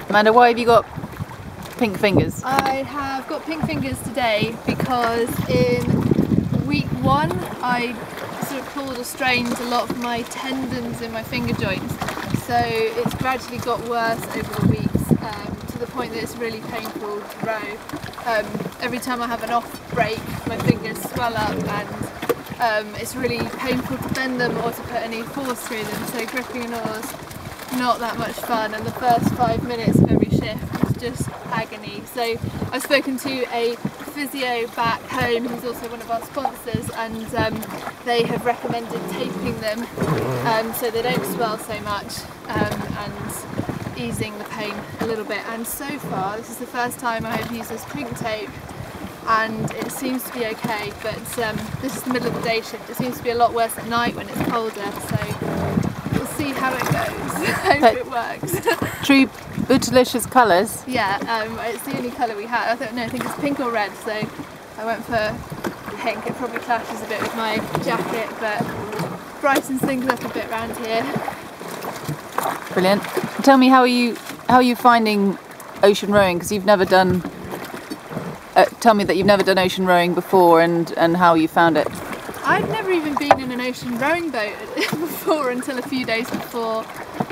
Amanda, why have you got pink fingers? I have got pink fingers today because in week 1 I sort of pulled or strained a lot of my tendons in my finger joints, so it's gradually got worse over the weeks to the point that it's really painful to row. Every time I have an off break my fingers swell up and it's really painful to bend them or to put any force through them, so gripping an oar's not that much fun, and the first 5 minutes of every shift was just agony. So I've spoken to a physio back home who's also one of our sponsors, and they have recommended taping them so they don't swell so much and easing the pain a little bit. And so far this is the first time I have used this pink tape and it seems to be okay, but this is the middle of the day shift. It seems to be a lot worse at night when it's colder, so we'll see how it goes. Hope it works. True Bootylicious colours? Yeah, it's the only colour we had. I think it's pink or red, so I went for pink. It probably clashes a bit with my jacket, but brightens things up a bit around here. Brilliant. Tell me, how are you finding ocean rowing? Because you've never done. Tell me that you've never done ocean rowing before, and how you found it. I'd never even been in an ocean rowing boat before until a few days before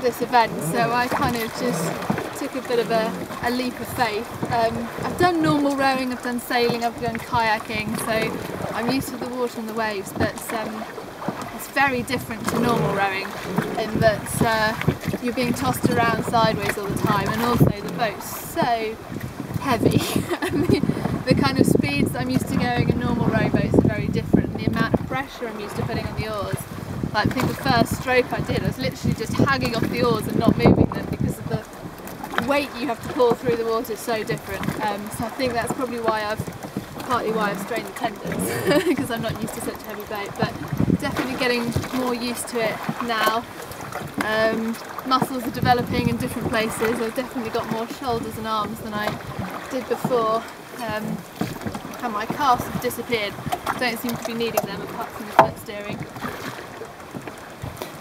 this event, so I kind of just took a bit of a leap of faith. I've done normal rowing, I've done sailing, I've done kayaking, so I'm used to the water and the waves, but it's very different to normal rowing in that you're being tossed around sideways all the time, and also the boat's so heavy. The kind of speeds that I'm used to going in normal rowing boats are very different, and the amount of pressure I'm used to putting on the oars. Like, I think the first stroke I did, I was literally just hanging off the oars and not moving them because of the weight you have to pull through the water is so different. So I think that's probably partly why I've strained the tendons because I'm not used to such a heavy boat, but definitely getting more used to it now. Muscles are developing in different places. I've definitely got more shoulders and arms than I did before. And my calves have disappeared. Don't seem to be needing them apart from the foot steering.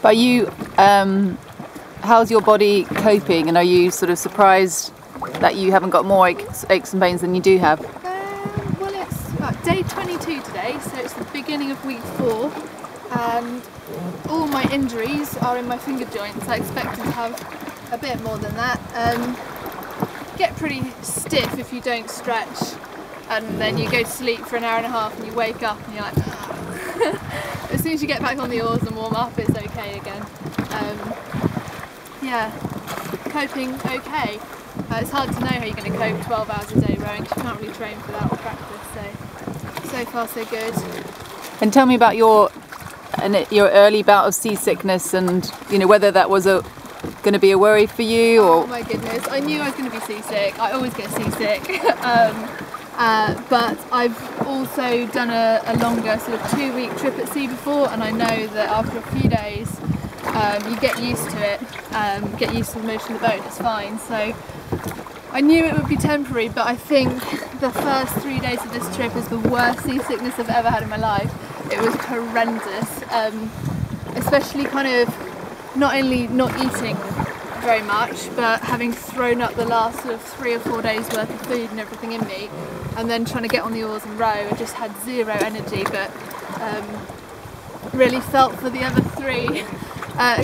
But you, how's your body coping, and are you sort of surprised that you haven't got more aches and pains than you do have? Well, it's about day 22 today, so it's the beginning of week 4, and all my injuries are in my finger joints. I expected to have a bit more than that. Get pretty stiff if you don't stretch, and then you go to sleep for an hour and a half and you wake up and you're like, oh. As soon as you get back on the oars and warm up, it's okay again. Yeah, coping okay. It's hard to know how you're going to cope 12 hours a day rowing because you can't really train for that or practice, so far so good. And tell me about your early bout of seasickness, and whether that was going to be a worry for you, or... Oh my goodness, I knew I was going to be seasick. I always get seasick. But I've also done a longer sort of 2-week trip at sea before, and I know that after a few days you get used to it, get used to the motion of the boat, it's fine. So I knew it would be temporary, but I think the first 3 days of this trip is the worst seasickness I've ever had in my life. It was horrendous, especially kind of not only not eating very much, but having thrown up the last sort of 3 or 4 days worth of food and everything in me, and then trying to get on the oars and row. I just had zero energy, but really felt for the other 3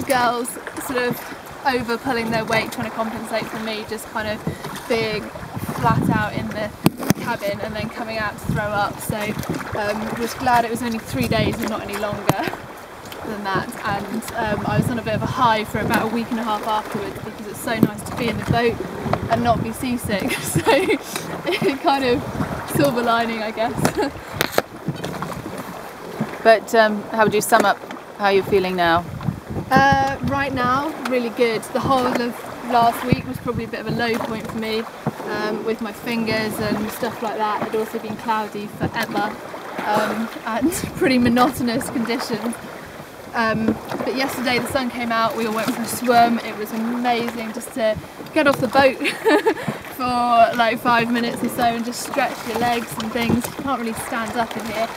girls sort of over pulling their weight, trying to compensate for me just kind of being flat out in the cabin and then coming out to throw up. So was glad it was only 3 days and not any longer than that, and I was on a bit of a high for about a week and a half afterwards because it's so nice to be in the boat and not be seasick. So it kind of silver lining, I guess. But how would you sum up how you're feeling now? Right now, really good. The whole of last week was probably a bit of a low point for me with my fingers and stuff like that. It had also been cloudy forever and pretty monotonous conditions. But yesterday the sun came out, we all went for a swim. It was amazing just to get off the boat for like 5 minutes or so and just stretch your legs and things. You can't really stand up in here.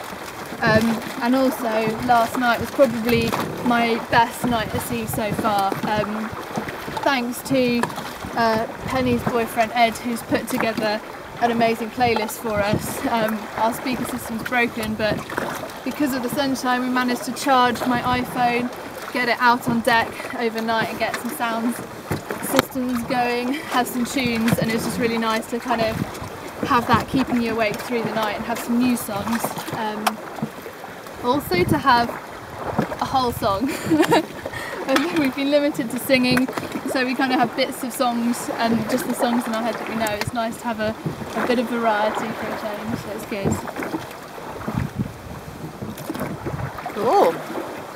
And also last night was probably my best night at sea so far, thanks to Penny's boyfriend Ed, who's put together an amazing playlist for us. Our speaker system's broken, but because of the sunshine we managed to charge my iPhone, get it out on deck overnight and get some sound systems going, have some tunes, and it was just really nice to kind of have that keeping you awake through the night and have some new songs. Also to have a whole song. We've been limited to singing, so we kind of have bits of songs and just the songs in our head that we know. It's nice to have a bit of variety for a change, so it's good. Cool.